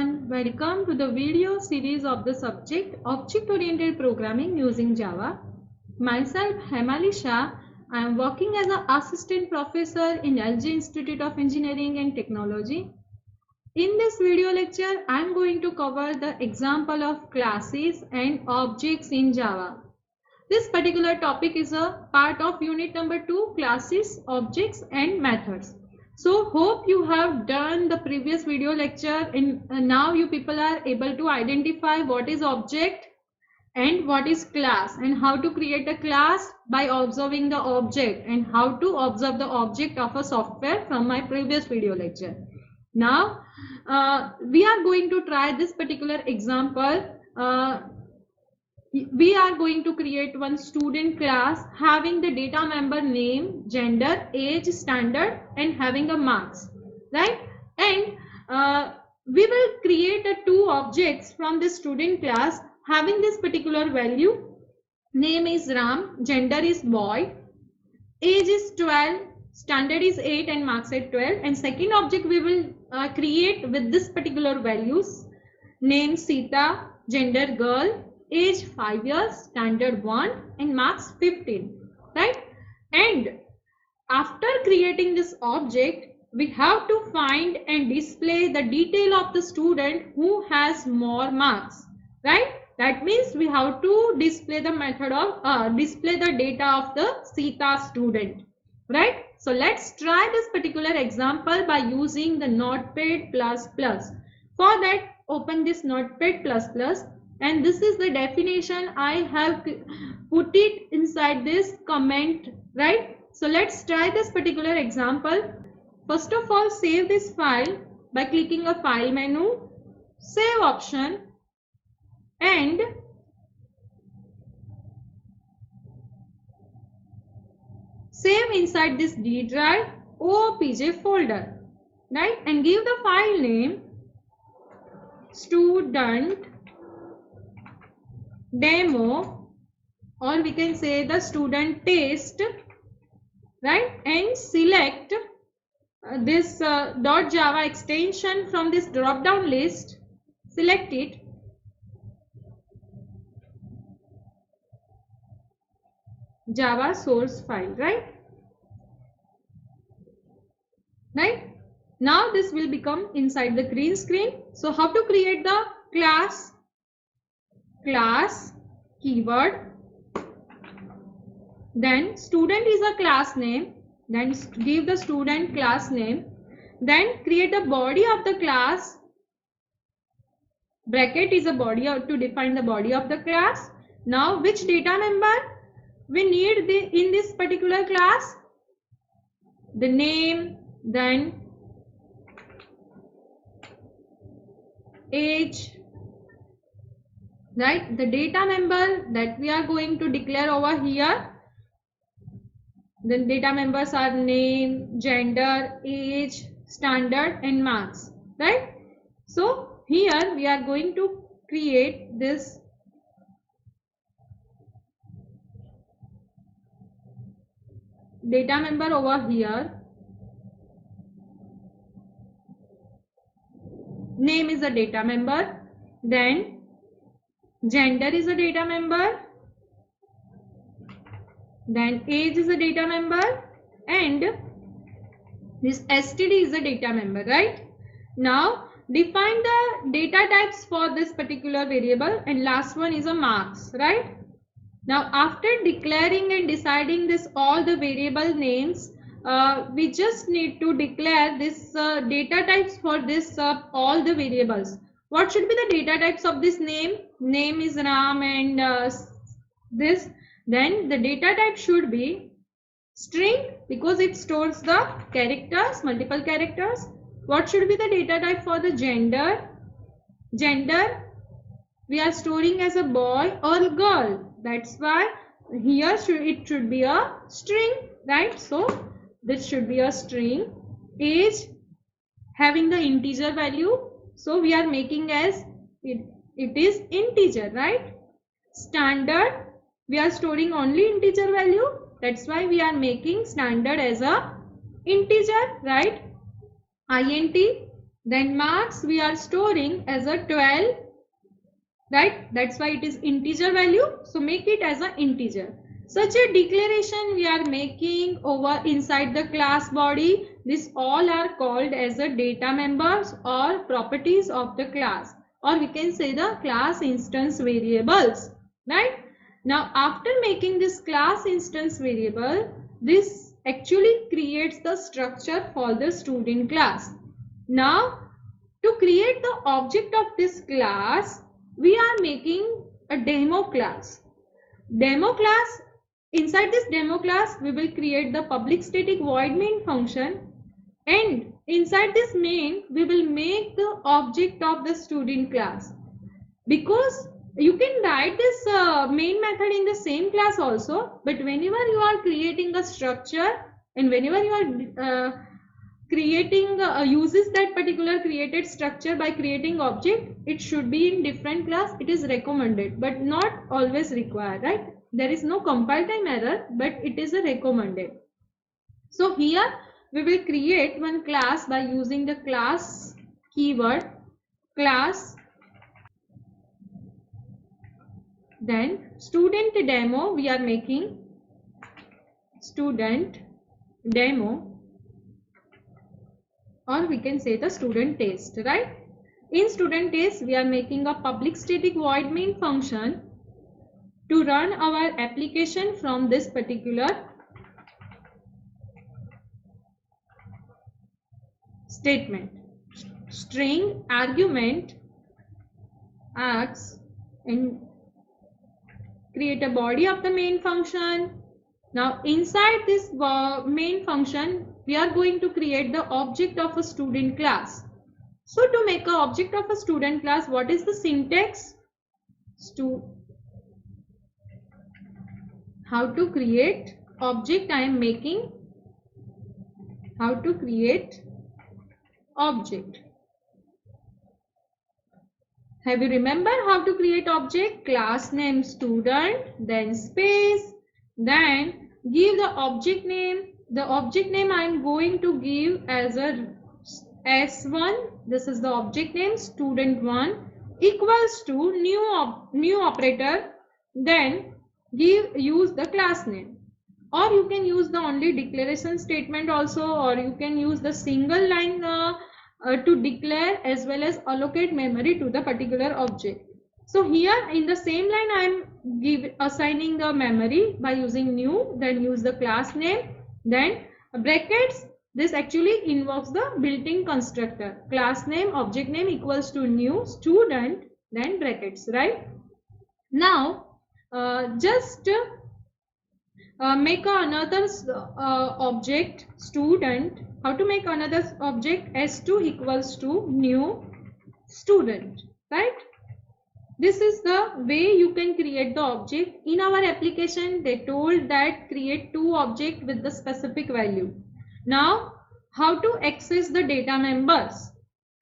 everyone, welcome to the video series of the subject Object-Oriented Programming using Java. Myself Hemali Shah, I am working as an assistant professor in LG Institute of Engineering and Technology. In this video lecture, I am going to cover the example of classes and objects in Java. This particular topic is a part of unit number 2, classes, objects and methods. So hope you have done the previous video lecture and now you people are able to identify what is object and what is class and how to create a class by observing the object and how to observe the object of a software from my previous video lecture. Now we are going to try this particular example. We are going to create one student class having the data member name, gender, age, standard and having a marks, right? And we will create two objects from this student class having this particular value. Name is Ram, gender is boy, age is 12, standard is 8 and marks at 12. And second object we will create with this particular values. Name Sita, gender girl, age 5 years, standard 1 and marks 15, right? And after creating this object, we have to find and display the detail of the student who has more marks, right? That means we have to display the method of display the data of the Sita student, right? So let's try this particular example by using the Notepad++. For that, open this Notepad++. And this is the definition I have put it inside this comment, right? So let's try this particular example. First of all, save this file by clicking a file menu, save option, and save inside this D drive OOPJ folder, right? And give the file name student demo, or we can say the student test, right? And select this .java extension from this drop down list, select it, Java source file, right? Now this will become inside the green screen. So how to create the class keyword, then student is a class name, then give the student class name, then create the body of the class, bracket is a body to define the body of the class. Now which data member we need in this particular class? The name, then age, right? The data member that we are going to declare over here. The data members are name, gender, age, standard and marks, right? So here we are going to create this data member over here. Name is a data member, then gender is a data member, then age is a data member, and this std is a data member, right? Now define the data types for this particular variable, and last one is a marks, right? Now after declaring and deciding this all the variable names, we just need to declare this data types for this all the variables. What should be the data types of this name? Name is Ram and this. Then the data type should be string because it stores the characters, multiple characters. What should be the data type for the gender? Gender we are storing as a boy or girl. That's why here it should be a string, right? So this should be a string. Age having the integer value. So we are making as it is integer, right? Standard we are storing only integer value. That's why we are making standard as a integer, right? int Then marks we are storing as a 12, right? That's why it is integer value. So make it as an integer. Such a declaration we are making over inside the class body. This all are called as a data members or properties of the class, or we can say the class instance variables, right? Now after making this class instance variable, this actually creates the structure for the student class. Now to create the object of this class, we are making a demo class. Demo class, inside this demo class, we will create the public static void main function, and inside this main, we will make the object of the student class. Because you can write this main method in the same class also, but whenever you are creating a structure and whenever you are creating uses that particular created structure by creating object, it should be in different class. It is recommended but not always required, right? There is no compile time error, but it is a recommended. So here we will create one class by using the class keyword, class, then student demo. We are making student demo, or we can say the student test, right? In student test, we are making a public static void main function to run our application from this particular statement. String argument acts and create a body of the main function. Now inside this main function, we are going to create the object of a student class. So to make an object of a student class, what is the syntax? How to create object I am making. How to create object. Have you remember how to create object? Class name student, then space, then give the object name. The object name I am going to give as a S1. This is the object name student1 equals to new operator. Then use the class name, or you can use the only declaration statement also, or you can use the single line to declare as well as allocate memory to the particular object. So here in the same line I am assigning the memory by using new, then use the class name, then brackets. This actually invokes the built-in constructor. Class name, object name equals to new student, then brackets, right? Now just make another object student. How to make another object? S2 equals to new student, right? This is the way you can create the object. In our application, they told that create two objects with the specific value. Now, how to access the data members?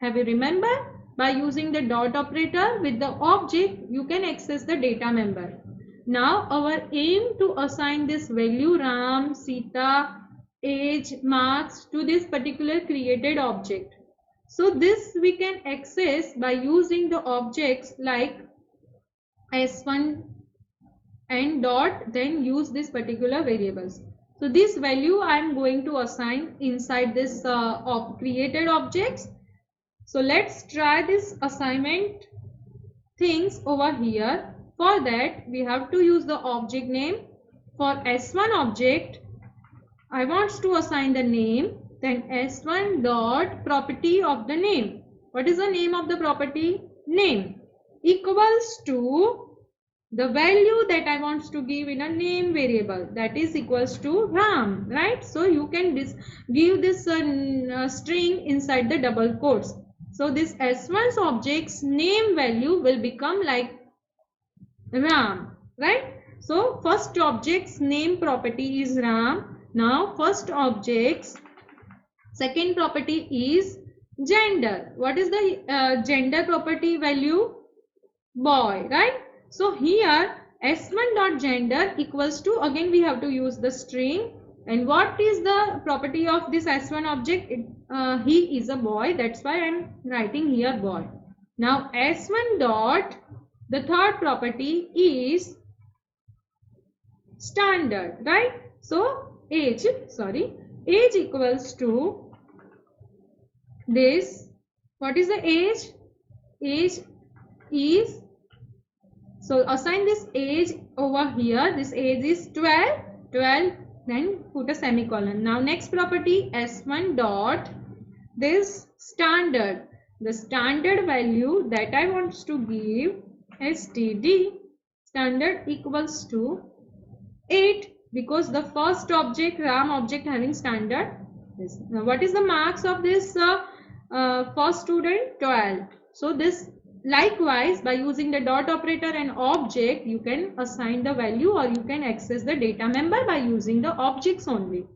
Have you remember? By using the dot operator with the object, you can access the data member. Now, our aim to assign this value Ram, Sita, age, marks to this particular created object. So this we can access by using the objects like S1 and dot, then use this particular variables. So this value I am going to assign inside this created objects. So let's try this assignment things over here. For that we have to use the object name. For S1 object, I want to assign the name, then S1 dot property of the name. What is the name of the property? Name equals to the value that I want to give in a name variable, that is equals to Ram, right? So you can give this string inside the double quotes. So this S1's object's name value will become like Ram, right? So first object's name property is Ram. Now first object's second property is gender. What is the gender property value? Boy, right? So here S1 dot gender equals to, again we have to use the string. And what is the property of this S1 object? he is a boy, that's why I'm writing here boy. Now s1 dot, the third property is standard, right? So age equals to this. What is the age? Age is, so assign this age over here. This age is 12, then put a semicolon. Now next property s1 dot, this standard, the standard value that I want to give, std standard equals to 8, because the first object, RAM object having standard is. Now what is the marks of this first student? 12. So this, likewise, by using the dot operator and object, you can assign the value or you can access the data member by using the objects only.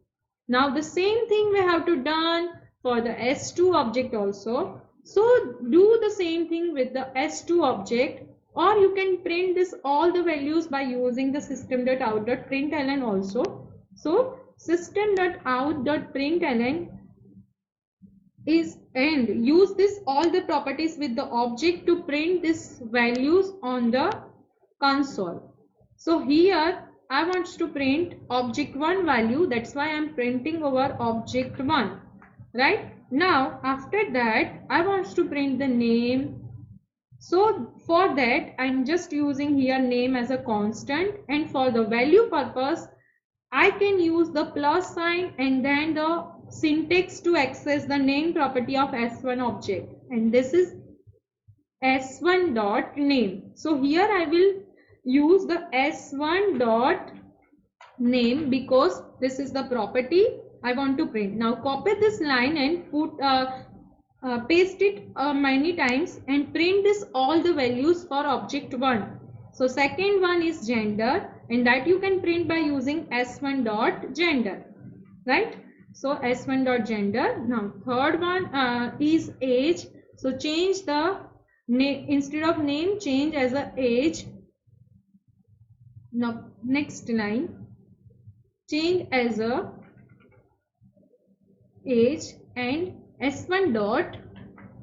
Now the same thing we have to done for the s2 object also. So do the same thing with the s2 object, or you can print this all the values by using the system.out.println also. So system.out.println is, and use this all the properties with the object to print this values on the console. So here I want to print object 1 value, that's why I'm printing over object 1, right? Now after that I want to print the name. So for that I'm just using here name as a constant, and for the value purpose I can use the plus sign and then the syntax to access the name property of s1 object, and this is s1 dot name. So here I will use the s1 dot name because this is the property I want to print. Now copy this line and put paste it many times and print this all the values for object 1. So second one is gender, and that you can print by using s1 dot gender, right? So s1 dot gender. Now third one is age. So change the name, instead of name change as a age. Now next line, change as a age and s1 dot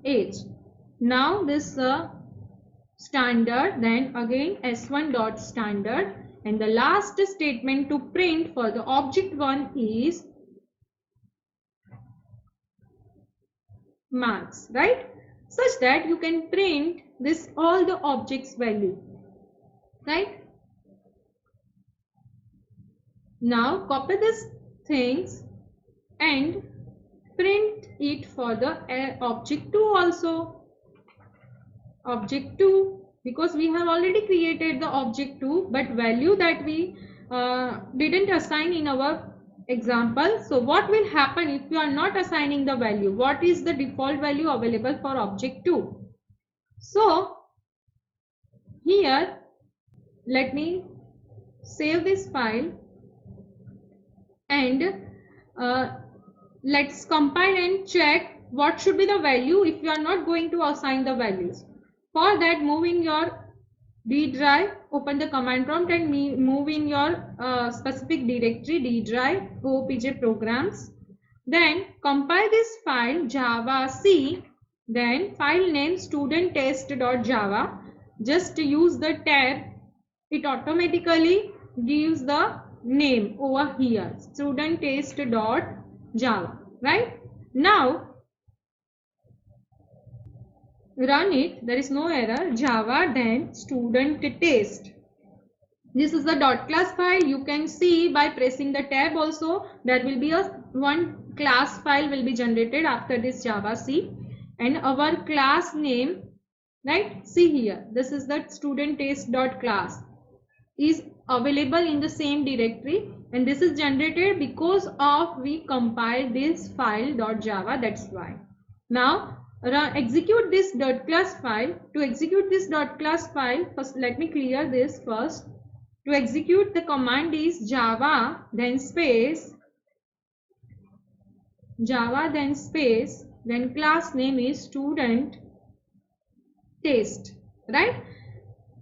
age. Now this standard, then again s1 dot standard, and the last statement to print for the object 1 is marks, right? Such that you can print this all the objects value, right? Now copy these things and print it for the object 2 also. Object 2, because we have already created the object 2, but value that we didn't assign in our example. So what will happen if you are not assigning the value? What is the default value available for object 2? So here let me save this file and let's compile and check what should be the value if you are not going to assign the values. For that, move in your D drive, open the command prompt and move in your specific directory D drive, OOPJ programs. Then compile this file javac, then file name studenttest.java. Just use the tab, it automatically gives the name over here, studenttest.java, right? Now run it, there is no error, java then student test. This is the dot class file. You can see by pressing the tab also there will be one class file will be generated after this javac, and our class name, right? See here, this is the studenttest.class is available in the same directory, and this is generated because of we compiled this file .java, that's why. Now execute this dot class file. To execute this dot class file, first let me clear this first. To execute the command is java then space then class name is student test, right?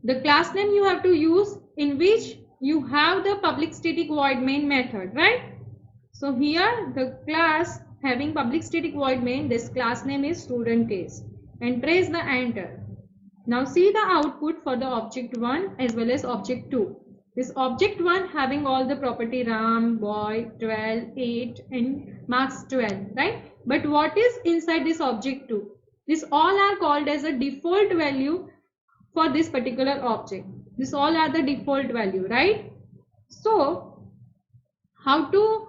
The class name you have to use in which you have the public static void main method, right? So here the class having public static void main, this class name is student is, and press the enter. Now see the output for the object 1 as well as object 2. This object 1 having all the property Ram, boy, 12, 8 and marks 12, right? But what is inside this object 2? This all are called as a default value for this particular object. This all are the default value, right? So how to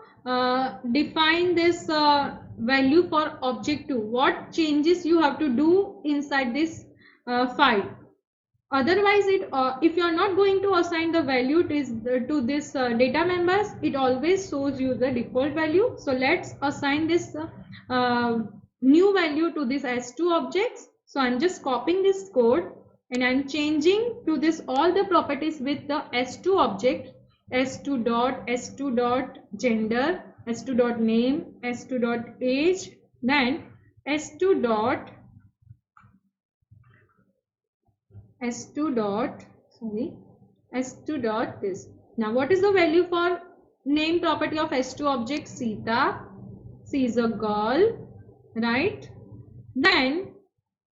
define this value for object 2? What changes you have to do inside this file? Otherwise, if you are not going to assign the value to this data members, it always shows you the default value. So let's assign this new value to this S2 objects. So I'm just copying this code and I'm changing to this all the properties with the S2 object, S2 dot gender, S2 dot name, S2 dot age, then S2 dot S2 dot this. Now what is the value for name property of S2 object? Sita. She is a girl, right? Then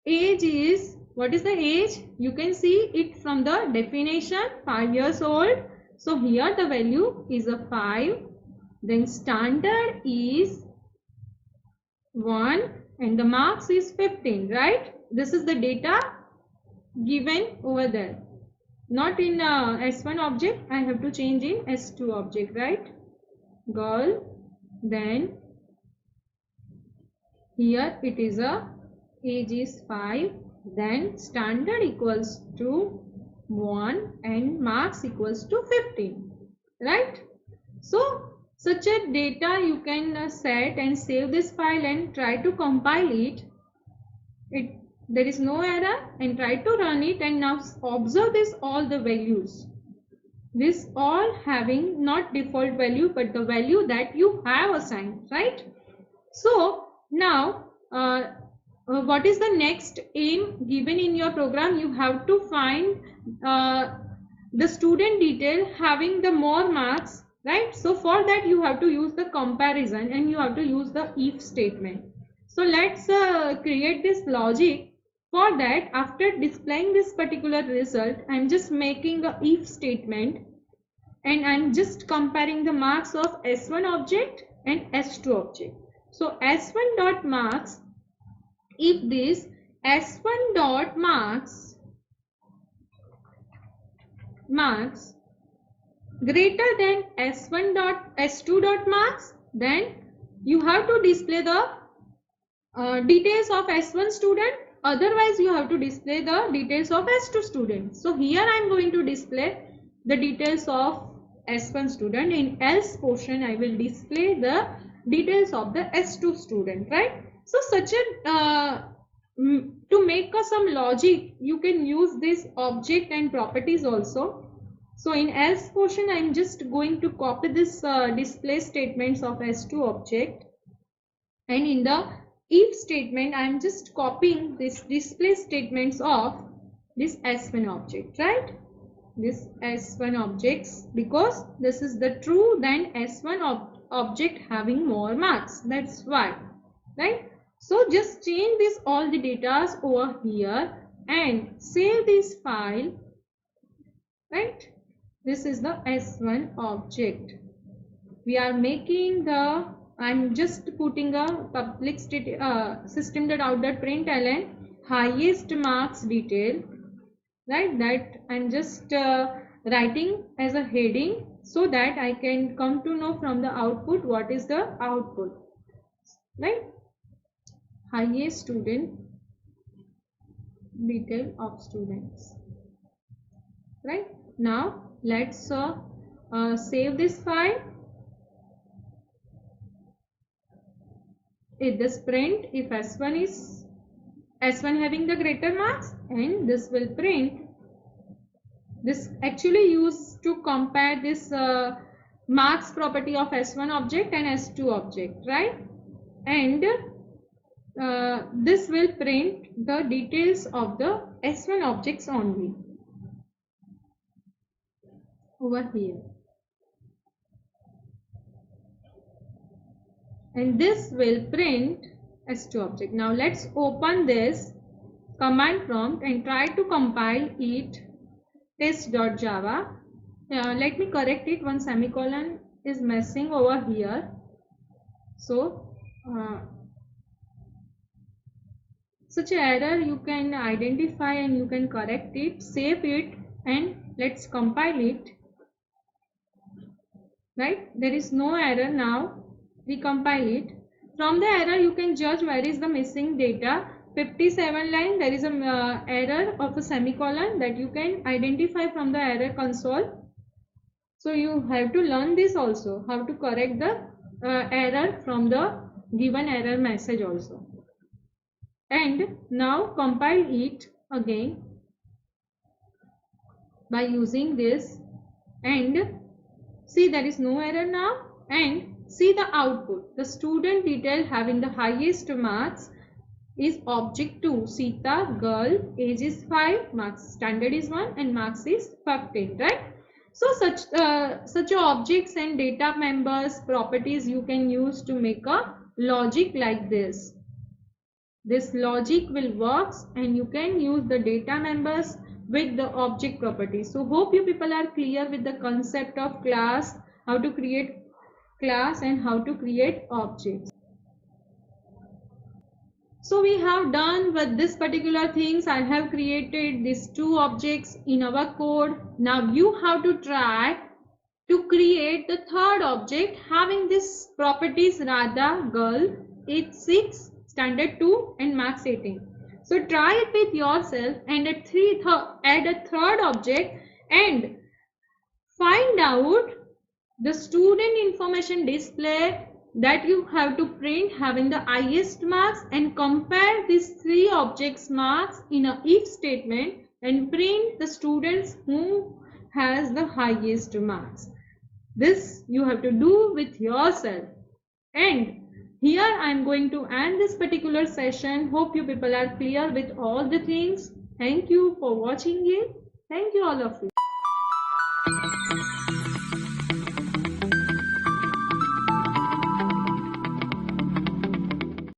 age is, what is the age? You can see it from the definition, 5 years old. So here the value is a 5. Then standard is 1 and the marks is 15, right? This is the data given over there, not in S1 object. I have to change in S2 object, right? Girl, then here it is a age is 5, then standard equals to 1 and marks equals to 15, right? So such a data you can set and save this file and try to compile it. There is no error, and try to run it, and now observe this all the values. This all having not default value but the value that you have assigned, right? So now what is the next aim given in your program? You have to find the student detail having the more marks, right? So for that you have to use the comparison and you have to use the if statement. So let's create this logic. For that, after displaying this particular result, I'm just making a if statement and I'm just comparing the marks of S1 object and S2 object. So S1 dot marks, if this S1 dot marks greater than S2 dot marks, then you have to display the details of S1 student. Otherwise, you have to display the details of S2 student. So here I am going to display the details of S1 student. In else portion, I will display the details of the S2 student, right? So such a to make some logic, you can use this object and properties also. So in else portion, I am just going to copy this display statements of S2 object, and in the if statement, I am just copying this display statements of this S1 object, right? This S1 objects, because this is the true, then S1 object having more marks. That's why, right? So just change this all the data over here and save this file, right? This is the S1 object. We are making the, I'm just putting a public system.out.println highest marks detail, right? That I'm just writing as a heading so that I can come to know from the output what is the output, right? Highest student detail of students, right? Now let's save this file. It this print if S1 is S1 having the greater marks, and this will print. This actually used to compare this marks property of S1 object and S2 object, right? And this will print the details of the S1 objects only over here. and this will print S2 object. Now let's open this command prompt and try to compile it. Test.java. Let me correct it. One semicolon is missing over here. So such an error you can identify and you can correct it. Save it and let's compile it. Right, there is no error. Now we compile it. From the error you can judge where is the missing data. 57 line, there is a error of a semicolon that you can identify from the error console. So you have to learn this also, how to correct the error from the given error message also. And now compile it again by using this, and see there is no error now, and see the output. The student detail having the highest marks is object 2, Sita, girl, age is 5, marks standard is 1 and marks is 15, right? So such objects and data members properties you can use to make a logic like this. This logic will work and you can use the data members with the object properties. So hope you people are clear with the concept of class, how to create class and how to create objects. So we have done with this particular things. I have created these 2 objects in our code. Now you have to try to create the third object having these properties: Radha, girl, age 6, standard 2 and marks 18. So try it with yourself and add a third object and find out the student information display that you have to print having the highest marks, and compare these 3 objects marks in a if statement and print the students who has the highest marks. This you have to do with yourself. And here I am going to end this particular session. Hope you people are clear with all the things. Thank you for watching it. Thank you all of you.